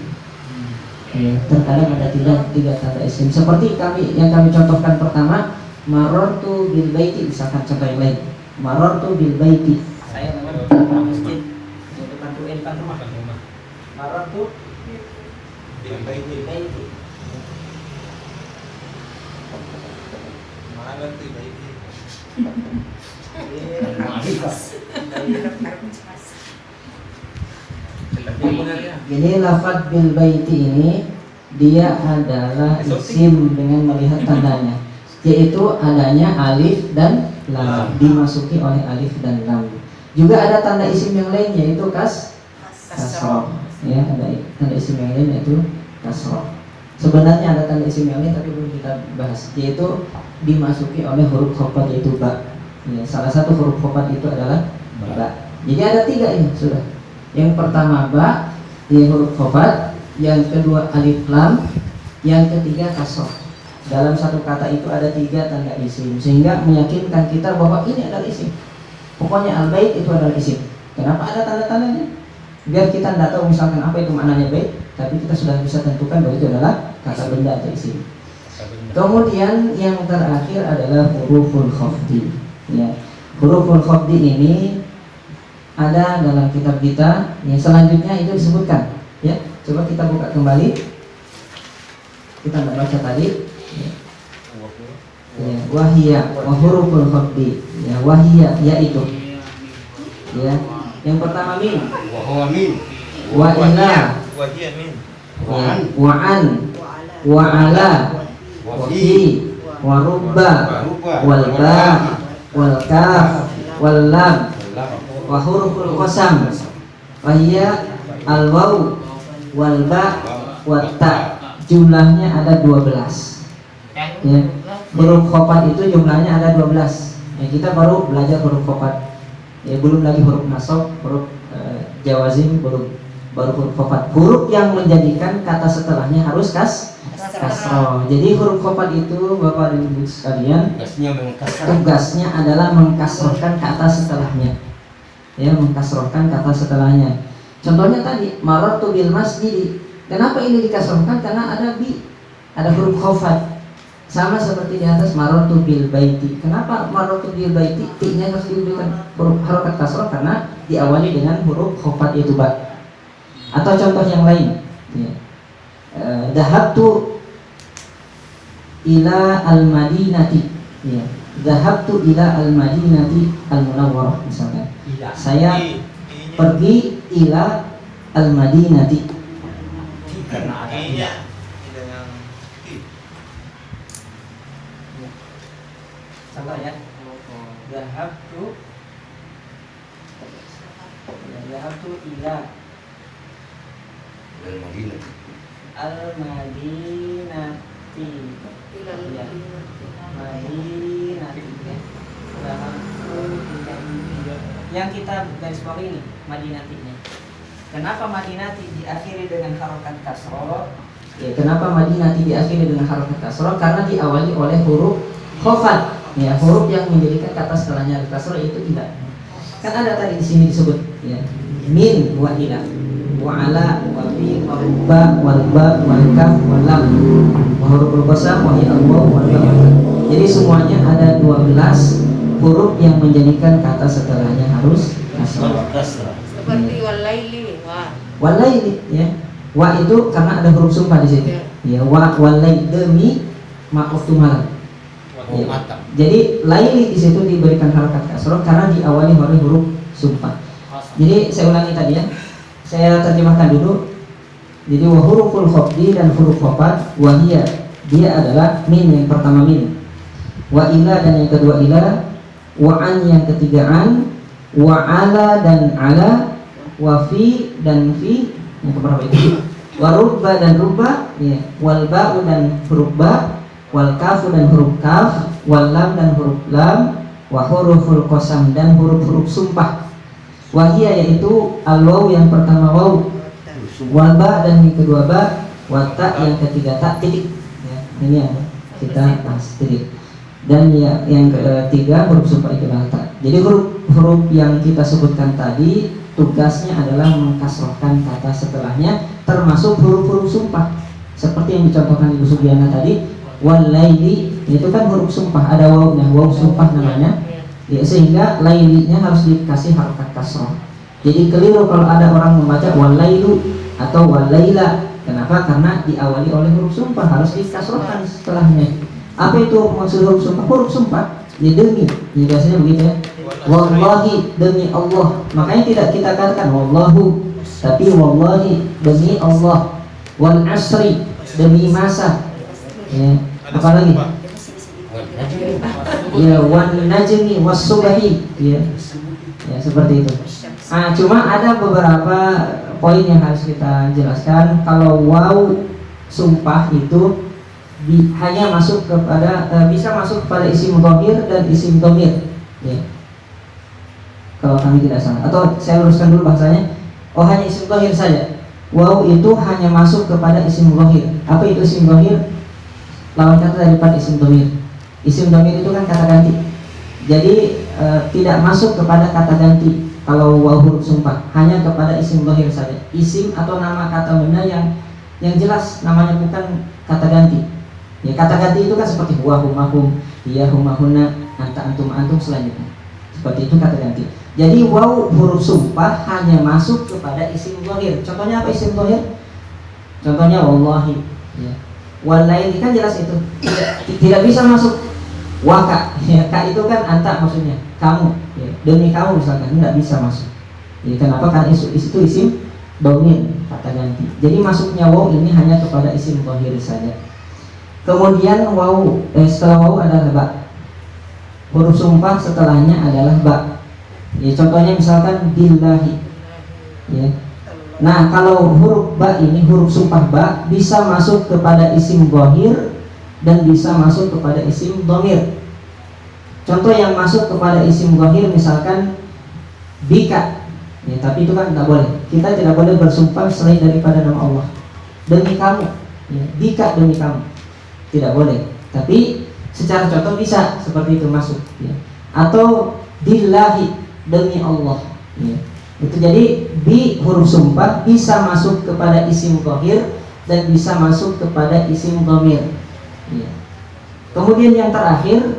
Ya, terkadang ada tiga tanda isim. Seperti yang kami contohkan pertama, marartu bil baiti, misalkan contoh yang lain. Marartu bil baiti. Saya lewat masjid di depan rumah. Marartu Bil baiti. Mana tuh baiti? Jadi lafadz bil baiti ini dia adalah isim dengan melihat tandanya, yaitu adanya alif dan lam, dimasuki oleh alif dan lam. Juga ada tanda isim yang lain yaitu kasroh. Ya, ada tanda isim yang lain yaitu kasroh. Sebenarnya ada tanda isim yang lain tapi belum kita bahas, yaitu dimasuki oleh huruf khafat yaitu ba. Ya, salah satu huruf khafat itu adalah ba. Jadi ada tiga ini sudah. Yang pertama ba, yang huruf khafat, yang kedua alif lam, yang ketiga kasroh. Dalam satu kata itu ada tiga tanda isim, sehingga meyakinkan kita bahwa ini adalah isim. Pokoknya al-bait itu adalah isim. Kenapa ada tanda-tandanya? Biar kita tidak tahu misalkan apa itu maknanya bait, tapi kita sudah bisa tentukan bahwa itu adalah kata benda atau isim. Kemudian yang terakhir adalah huruful khafdi. Ya, huruful khafdi ini ada dalam kitab kita. Ya, selanjutnya itu disebutkan. Ya, coba kita buka kembali. Kita nggak baca tadi. Ya, wahia wa huruful khafdi. Ya, wahia yaitu. Ya, yang pertama min. Wa huwa min. Wa ila. Wahia min. Ya, wa an. Wa ala. Wa fi. Wa rubba. Wal ba. Wal kaf. Wal lam. Wa huruful qasam. Wahia al waw wal ba wat ta. Jumlahnya ada 12. Ya, huruf khafat itu jumlahnya ada 12. Ya, kita baru belajar huruf khafat. Ya, belum lagi huruf nasab, huruf jawazim, baru huruf khafat. Huruf yang menjadikan kata setelahnya harus kasroh. Jadi huruf khafat itu Bapak dan Ibu sekalian, tugasnya adalah mengkasrohkan kata setelahnya. Ya, mengkasrohkan kata setelahnya. Contohnya tadi marartu bil masjid. Kenapa ini dikasrohkan? Karena ada huruf khafat. Sama seperti di atas marartu bil baiti. Kenapa marartu bil baiti? Ti-nya harus diberikan huruf harokat kasroh karena diawali dengan huruf khafat yaitu ba. Atau contoh yang lain. Ya. Dhahabtu ila al-madinati. Ya. Dhahabtu ila al-madinati al-munawwarah misalkan. Saya pergi ila al-madinati. Karena ada I-nya dengan ti. Contoh ya. Dhahabtu ila Al-Madinah. al-madinati. Ya. Madinati. Dhahabtu ila. Yang kita garis bawahi ini Madinatinya. Kenapa Madinati diakhiri dengan harokat kasroh? Ya, kenapa Madinati diakhiri dengan harokat kasroh? Karena diawali oleh huruf khafat. Ya, huruf yang menjadikan kata setelahnya kasroh itu tidak. Kan ada tadi di sini disebut ya, min wa ila, wa ala, wa fi, wa rubba, wal ba, wal kaf, wal lam. Wa huruful qasam wa hiya Allah wal ba. Jadi semuanya ada 12 huruf yang menjadikan kata setelahnya harus kasroh. Seperti walaili, wa. Walaili ya. Wa itu karena ada huruf sumpah di situ. Ya, wa walaili demi ma'uf malam. Ya. Jadi laili di situ diberikan harokat kasroh karena diawali oleh huruf sumpah. Jadi saya ulangi tadi ya. Saya terjemahkan dulu. Jadi wa huruful khafdi dan huruf khafat wahia, dia adalah min yang pertama min. Wa ila dan yang kedua ila, wa an yang ketiga an, wa ala dan ala, wa fi dan fi yang keberapa itu? Wa rubba dan rubba, ya. Wal ba'u dan huruf ba, wal kafu dan huruf kaf, wal lam dan huruf lam, wa huruful qasam dan huruf-huruf sumpah. Wahia yaitu al waw yang pertama waw, wal ba dan yang kedua ba, wa ta yang ketiga ta titik. Ya, ini yang kita bahas titik. Dan ya, yang ketiga huruf sumpah itu adalah ta. Jadi huruf yang kita sebutkan tadi tugasnya adalah mengkasrohkan kata setelahnya, termasuk huruf-huruf sumpah. Seperti yang dicontohkan Ibu Sugiana tadi, wal laili itu kan huruf sumpah, ada wawnya, waw sumpah namanya. Ya, sehingga lailinya harus dikasih harokat kasroh. Jadi keliru kalau ada orang membaca wal lailu atau wal laila. Kenapa? Karena diawali oleh huruf sumpah, harus dikasrohkan setelahnya. Apa itu maksud huruf sumpah? Huruf sumpah ya demi, ya biasanya begitu ya. Wallahi demi Allah. Makanya tidak kita katakan wallahu, tapi wallahi demi Allah. Wal asri demi masa. Ya, apa lagi? Ya wan najmi was subhi. Ya. Ya seperti itu. Cuma ada beberapa poin yang harus kita jelaskan. Kalau waw sumpah itu hanya masuk kepada bisa masuk kepada isim dhamir dan isim dhamir. Ya. Kalau kami tidak salah, atau saya luruskan dulu bahasanya. Oh, hanya isim dhamir saja. Waw itu hanya masuk kepada isim dhamir. Apa itu isim dhamir? Lawan kata daripada isim dhamir. Isim dhamir itu kan kata ganti. Jadi tidak masuk kepada kata ganti. Kalau waw huruf sumpah hanya kepada isim dhamir saja. Isim atau nama kata benda yang jelas namanya, bukan kata ganti. Ya, kata ganti itu kan seperti huwa humahum, hiya humahunna. antum selanjutnya. Seperti itu kata ganti. Jadi waw huruf sumpah hanya masuk kepada isim dhahir. Contohnya apa isim dhahir? Contohnya wallahi, ya. Walaili kan jelas itu. Tidak bisa masuk waka. Ya, ka itu kan anta maksudnya kamu, ya. Demi kamu misalkan tidak bisa masuk. Ya, kenapa? Karena itu isim dhamir kata ganti. Jadi masuknya waw ini hanya kepada isim dhahir saja. Kemudian waw setelah waw adalah ba. Huruf sumpah setelahnya adalah ba. Ya, contohnya misalkan billahi. Ya. Nah, kalau huruf ba ini huruf sumpah ba bisa masuk kepada isim dhahir dan bisa masuk kepada isim dhamir. Contoh yang masuk kepada isim dhahir misalkan bika. Ya, tapi itu kan tidak boleh. Kita tidak boleh bersumpah selain daripada nama Allah. Demi kamu. Ya, bika demi kamu. Tidak boleh. Tapi secara contoh bisa seperti itu masuk, ya. Atau billahi demi Allah, ya. Itu jadi bi huruf sumpah bisa masuk kepada isim dhahir dan bisa masuk kepada isim dhamir, ya. Kemudian yang terakhir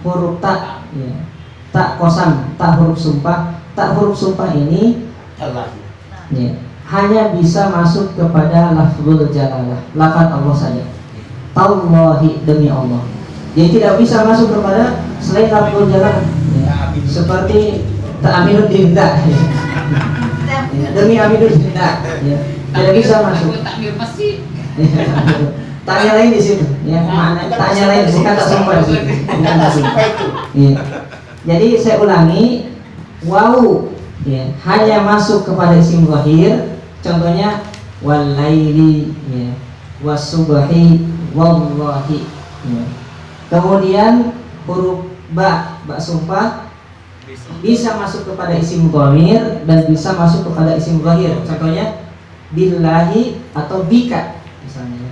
huruf ta, ya. Ta kosam, ta huruf sumpah. Ta huruf sumpah ini ya, hanya bisa masuk kepada lafzul jalalah, lafaz Allah saja. Tallahi demi Allah. Jadi tidak bisa masuk kepada selain lafzul jalalah, ya. Seperti ta'minun dinda, ya. Ya, demi aminun dinda, ya. Tidak bisa masuk. Tanya lain di situ, ya. Mana tanya lain bukan tak sumpah di situ. Bukan tak sumpah itu. Ya. Jadi saya ulangi, waw, ya, hanya masuk kepada isim dhahir. Contohnya walaili, ya, wasubhi, wallahi, ya. Kemudian huruf ba sumpah bisa masuk kepada isim dhamir dan bisa masuk kepada isim dhahir. Contohnya billahi atau bika misalnya.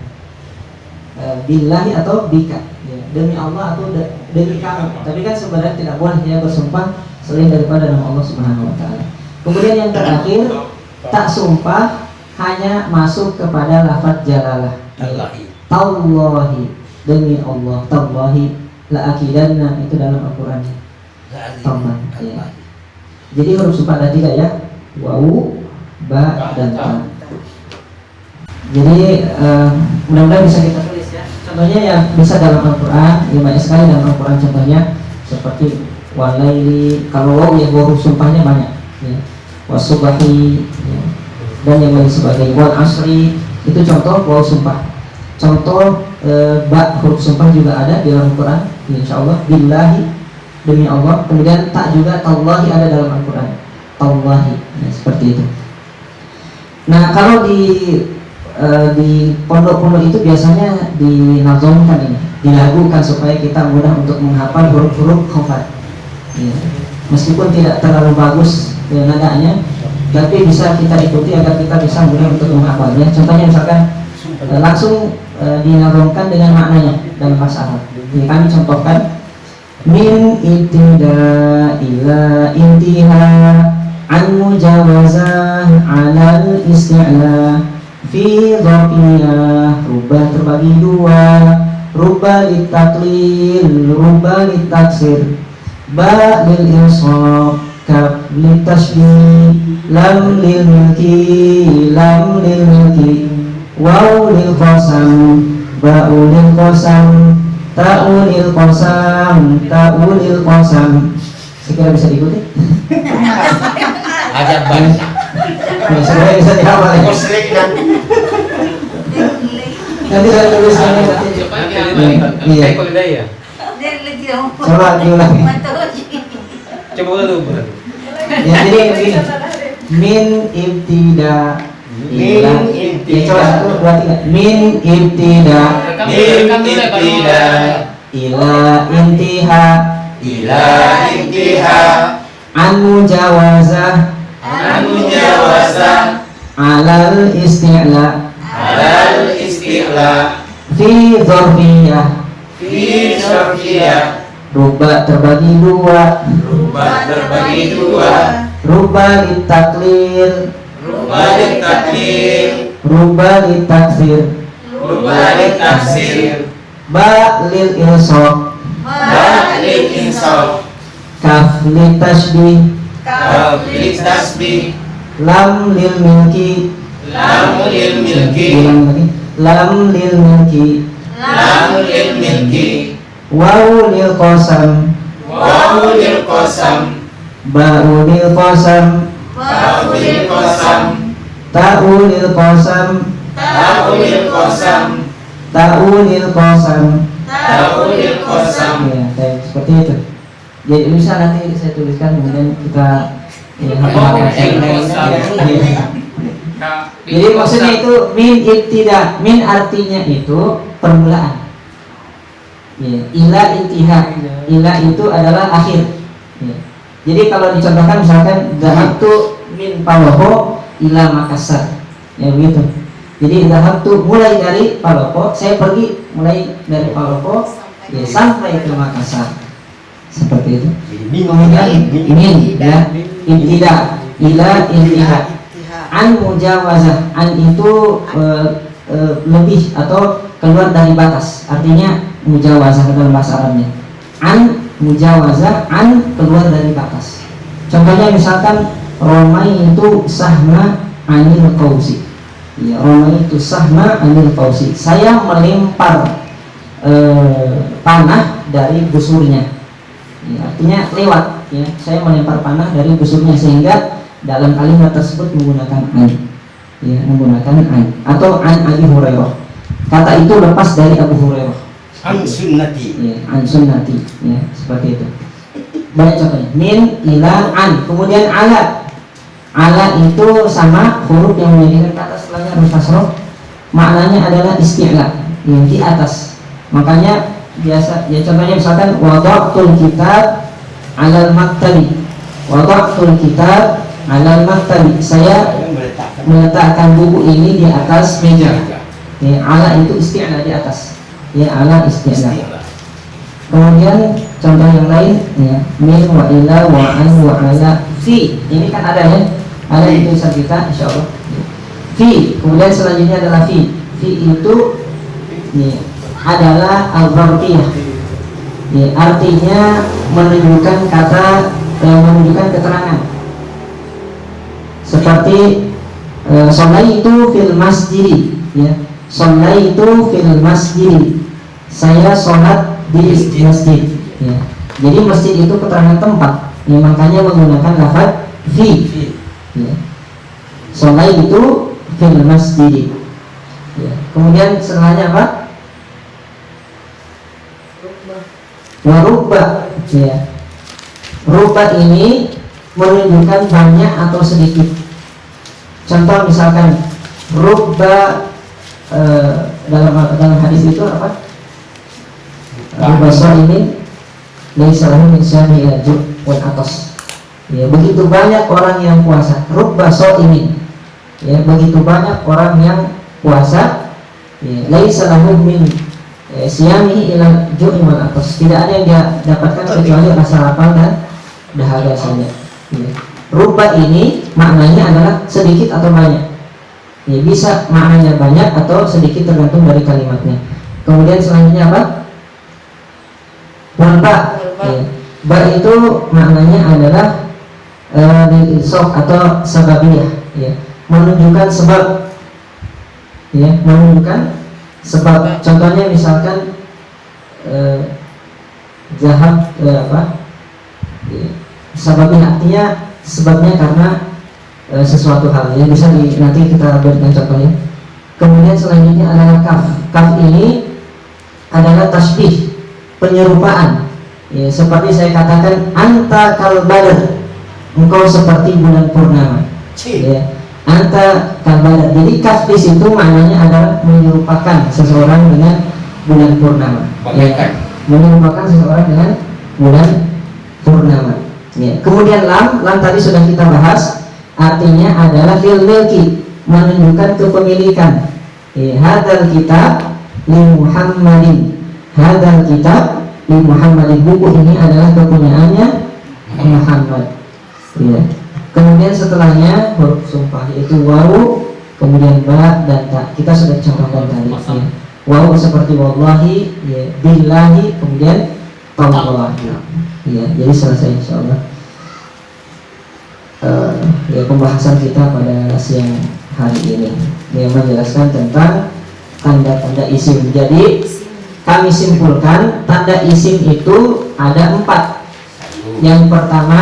Billahi atau bika, ya. Demi Allah atau demi kamu. Tapi kan sebenarnya tidak boleh ya bersumpah selain daripada nama Allah Subhanahu wa taala. Kemudian yang terakhir, tak sumpah hanya masuk kepada lafaz jalalah. Tallahi demi Allah, tallahi la akidanna, itu dalam Al-Qur'an. Ya. Jadi huruf sumpah ada 3 ya, wawu, ba, dan ta. Jadi mudah-mudahan bisa kita tulis ya. Contohnya yang bisa dalam Al-Quran, ya banyak sekali dalam Al-Quran. Contohnya seperti walaili, kalau wawu ya huruf sumpahnya banyak, ya. Wasubahi, ya. Dan yang lain sebagainya. Wal asri itu contoh wawu sumpah. Contoh ba huruf sumpah juga ada di dalam Al-Quran, insya Allah. Billahi demi Allah. Kemudian tak juga tallahi ada dalam Al-Quran. Tallahi, ya, seperti itu. Nah, kalau di pondok-pondok itu biasanya dinazomkan ini, dilagukan supaya kita mudah untuk menghafal huruf-huruf khafat. Ya. Meskipun tidak terlalu bagus nadanya, tapi bisa kita ikuti agar kita bisa mudah untuk menghafalnya. Contohnya misalkan langsung dinazomkan dengan maknanya dalam bahasa Arab. Jadi kami contohkan min ibtida ila intiha an mujawazah alal isti'la fi dhafiyah, rubah terbagi 2, rubah litaklil, rubah litaksir, ba lil insaf, kaf litashbih, lam lil milki, lam lil milki, waw lil qasam, ba'u lil qasam, ta'u lil qasam, ta'u lil qasam. Sekira bisa diikuti? Ajab banget. Sebenarnya bisa dihafal ya. Nanti saya tuliskan nanti. Iya. Coba diulangi. Coba dulu. Ya, jadi begini. Min ibtida ila. Ya, coba 1, 2, 3. Min ibtida ila intiha an mujawazah alal isti'la fi dzarfiyah, rubah terbagi 2, rubah litaklil, rubah litaksir, ba lil ilsaq, Ba lil insaf, kaf lil tasbih, kaf lil tasbih, lam lil milki, lam lil milki, ulang lagi, lam lil milki, lam lil milki, wawu lil qasam, wawu lil qasam, ba'u lil qasam, ba'u lil qasam, ta'u lil qasam, ta'u lil qasam, ta'u lil qasam. ta'u lil qasam. Ya, kayak seperti itu. Jadi bisa nanti saya tuliskan kemudian kita ya, jadi maksudnya itu min ibtida, min artinya itu permulaan. Ya, ila intiha, ila itu adalah akhir. Ya. Jadi kalau dicontohkan misalkan dhahabtu min Palopo ila Makassar, ya begitu. Jadi dhahabtu mulai dari Palopo, saya pergi mulai dari Palopo ya, sampai ke Makassar, seperti itu. Kemudian min ya ibtida, ila intiha, an mujawazah, an itu lebih atau keluar dari batas, artinya mujawazah dalam bahasa Arabnya. An mujawazah, an keluar dari batas. Contohnya misalkan Romai itu sahma anil qausi. Ya, Romai itu sahma anil qausi. Saya melempar panah dari busurnya. Ya, artinya lewat. Ya, saya melempar panah dari busurnya, sehingga dalam kalimat tersebut menggunakan an. Ya, menggunakan an atau an Abi Hurairah. Kata itu lepas dari Abu Hurairah. An sunnati. Ya, an sunnati. Ya, seperti itu. Banyak contohnya. Min, ila, an. Kemudian ala. Ala itu sama huruf yang menjadikan kata setelahnya harus kasroh. Maknanya adalah isti'la, yang di atas. Makanya biasa ya, contohnya misalkan wada'tul kitab 'alal maktabi. Wada'tul kitab 'alal maktabi. Saya meletakkan buku ini di atas meja. Ya, ala itu isti'la, di atas. Ya, ala isti'la. Kemudian contoh yang lain ya, min wa ila wa an wa ala fi. Ini kan ada ya, ada di tulisan kita insyaallah. Fi. Kemudian selanjutnya adalah fi. Fi itu ya, adalah al-zarfiyah. Ya, artinya menunjukkan kata menunjukkan keterangan. Seperti sholai itu fil masjid ya. Sholai itu fil masjid. Saya sholat di masjid ya. Jadi masjid itu keterangan tempat ya, makanya menggunakan lafaz fi ya. Sholai itu fil masjid ya. Kemudian setelahnya apa? Warubba ya. Rubba ini menunjukkan banyak atau sedikit. Contoh misalkan rubba dalam hadis itu apa? Rubba ini laisa lahu min syami ila ju' wal atas. Ya, begitu banyak orang yang puasa. Rubba ini ya, begitu banyak orang yang puasa ya, laisa lahu min syami ila ju' wal atas. Tidak ada yang dia dapatkan kecuali rasa lapar dan dahaga saja. Ya. Rubba ini maknanya adalah sedikit atau banyak. Ya, bisa maknanya banyak atau sedikit tergantung dari kalimatnya. Kemudian selanjutnya apa? Ba. Ya. Ba itu maknanya adalah sok atau sababiyah. Ya. Menunjukkan sebab. Ya, menunjukkan sebab. Contohnya misalkan zahab apa? Ya. Sababiyah artinya sebabnya karena sesuatu hal yang bisa nanti kita berikan contohnya. Kemudian selanjutnya adalah kaf. Kaf ini adalah tasbih, penyerupaan ya, seperti saya katakan anta kal badr, engkau seperti bulan purnama ya, anta kal badr. Jadi kaf di situ maknanya adalah menyerupakan seseorang dengan bulan purnama ya, menyerupakan seseorang dengan bulan purnama ya. Kemudian lam tadi sudah kita bahas, artinya adalah lil milki, menunjukkan kepemilikan ya. Hadzal kitab li Muhammadin, hadzal kitab li Muhammadin, buku ini adalah kepunyaannya Muhammad ya. Kemudian setelahnya huruf sumpah yaitu wawu, kemudian ba dan ta, kita sudah contohkan tadi ya. Waw seperti wallahi, ya, billahi, kemudian tallahi. Ya, jadi selesai insyaallah. Ya, pembahasan kita pada siang hari ini yang menjelaskan tentang tanda-tanda isim. Jadi kami simpulkan tanda isim itu ada 4. Yang pertama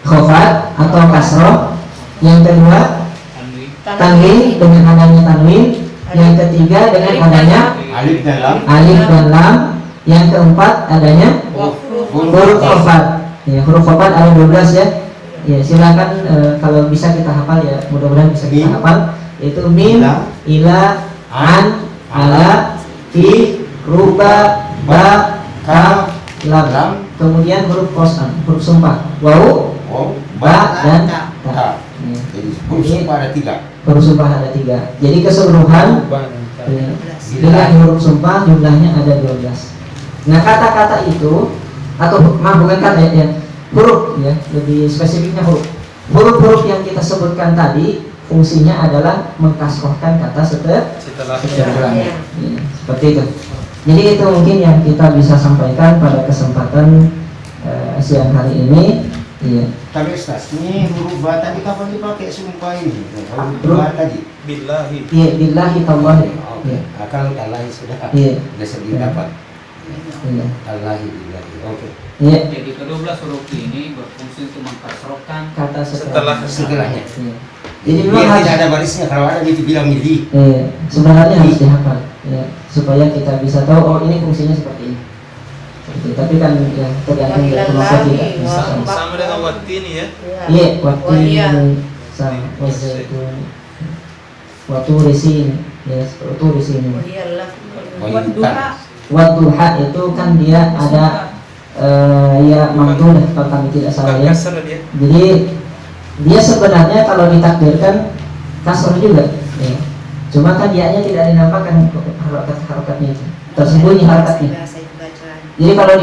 khofat atau kasroh. Yang kedua tanwin dengan adanya tanwin. Yang ketiga dengan adanya Alif dan lam. alif dan lam. Yang keempat adanya huruf khofat. Ya, huruf khofat ada 12 ya. Ya, silakan kalau bisa kita hafal ya, mudah-mudahan bisa kita hafal. Yaitu min, ila, an, ala, fi, ruba, ba, ka, lam. Kemudian huruf qasam, huruf sumpah. Waw, ba, dan ta. Ya. Jadi huruf sumpah ada 3. Huruf sumpah ada 3. Jadi keseluruhan dengan huruf sumpah jumlahnya ada 12. Nah, kata-kata itu atau bukan kata ya, huruf ya, lebih spesifiknya huruf. Huruf-huruf yang kita sebutkan tadi fungsinya adalah mengkasrohkan kata setelahnya. Ya, seperti itu. Jadi itu mungkin yang kita bisa sampaikan pada kesempatan siang hari ini. Iya. Tapi Ustaz, ini huruf ba tadi kapan dipakai sumpah ini? Huruf ba tadi. Billahi. Iya, billahi tallahi. Oke. Kalau Allah sudah. Iya. Sudah dapat. Iya. Allah billahi. Oke. Iya. Jadi ke-12 huruf ini berfungsi untuk mengkasrohkan Kata setelahnya. Iya. Jadi Dia memang tidak ada barisnya, kalau ada itu bilang mili. sebenarnya harus dihafal ya, supaya kita bisa tahu oh ini fungsinya seperti ini. Seperti, tapi kan ya tergantung dari bahasa kita. Sama dengan watini ya. Iya, waktu sama wazaitun. Waktu resin ya, waktu resin. Wadduha itu kan dia ada ya mamdulah kalau kami tidak salah ya. Jadi dia sebenarnya kalau ditakdirkan kasroh juga ya. Cuma kan dianya tidak dinampakkan harokat-harokatnya itu, tersembunyi harakatnya. Jadi kalau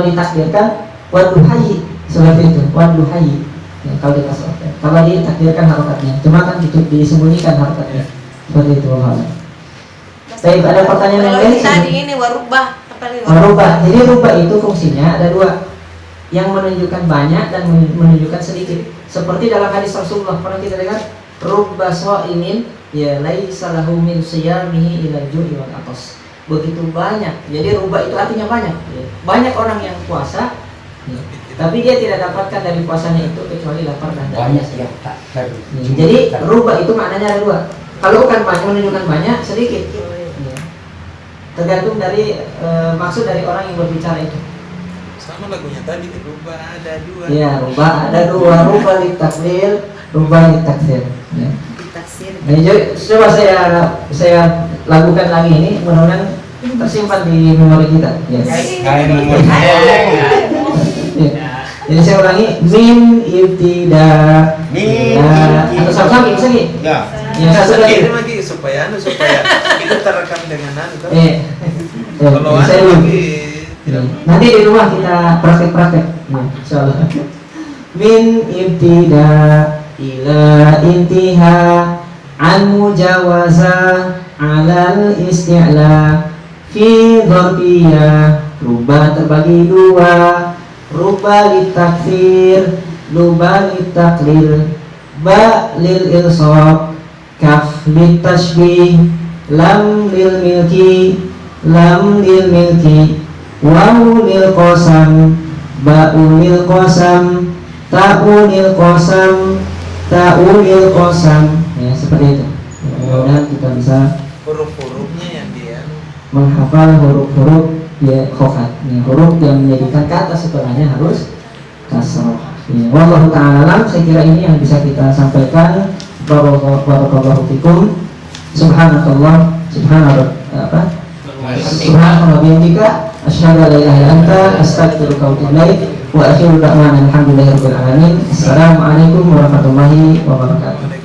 ditakdirkan wadduhai seperti itu, wadduhai ya, kalau dikasrohkan. Kalau ditakdirkan harokatnya, cuma kan itu disembunyikan harokatnya. Seperti itu. Baik, ada pertanyaan yang lain? Tadi ini warubah. Warubah. Jadi rubah itu fungsinya ada 2, yang menunjukkan banyak dan menunjukkan sedikit. Seperti dalam hadis Rasulullah pernah kita dengar, rubba sha'imin ya laisa lahu min siyamihi ila ju'i wal atas. Begitu banyak. Jadi rubah itu artinya banyak. Ya. Banyak orang yang puasa, ya, tapi dia tidak dapatkan dari puasanya itu kecuali lapar dan Banyak dahaga. yang tak Jadi rubah itu maknanya ada 2. Kalau bukan banyak menunjukkan banyak, sedikit. Ya. Tergantung dari maksud dari orang yang berbicara itu. Sama lagunya tadi, rubah ada 2. Iya, rubah ada 2, rubah litakfir, rubah litakfir. Ya. Nah, coba saya lakukan lagi ini, mudah-mudahan tersimpan di memori kita. Ya. Ya. Jadi saya ulangi, min ibtida. Atau sama-sama bisa nih? Ya. Ya, satu lagi. lagi supaya kita terekam dengan anu. Kalau Kalau saya lagi nanti di rumah kita praktek-praktek. Nah, insyaallah. Min ibtida ila intiha an mujawaza alal isti'la fi dharfiyah. Rubah terbagi 2, rubah litakfir, rubah litaklil, ba lil ilsaq, kaf litashbih, lam lil milki, lam lil milki, waw lil qasam, ba'u lil qasam, ta'u lil qasam, ta'u lil qasam. Ya, seperti itu. Mudah-mudahan kita bisa huruf-hurufnya yang dia menghafal huruf-huruf ya khofat. Ya, huruf yang menjadikan kata setelahnya harus kasroh. Ya, wallahu ta'ala alam. Saya kira ini yang bisa kita sampaikan. Barakallahu fikum. Subhanallah, subhanallah bihamdika asyhadu an la ilaha illa anta astaghfiruka wa atubu ilaik wa akhiru da'wana alhamdulillahirabbil alamin. Assalamualaikum warahmatullahi wabarakatuh.